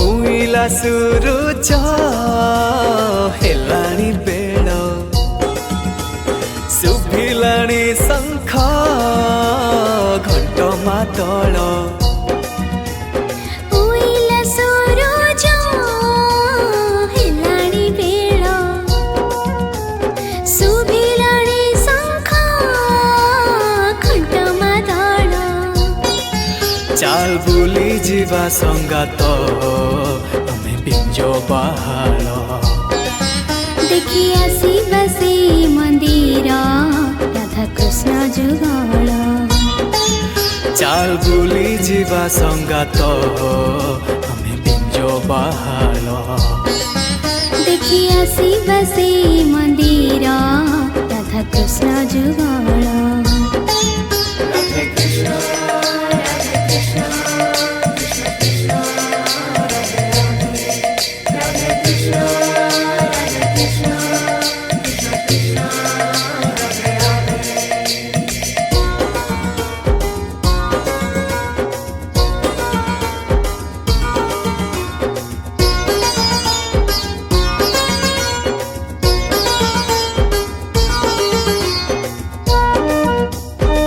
उइला सुरुच हेलाणी बेल सुभिलाणी शंख घंट मातल उइला सुरुच हेलाणी बेल सुभिलाणी शंख घंट मातल चाल बुली जीवा संगात आमे पिंजो बहाल देखि आसिबा से मंदिर राधा कृष्ण जुगल चाल बुली जीवा संगात आमे पिंजो बहाल देखि आसिबा से मंदिर राधा कृष्ण जुगल।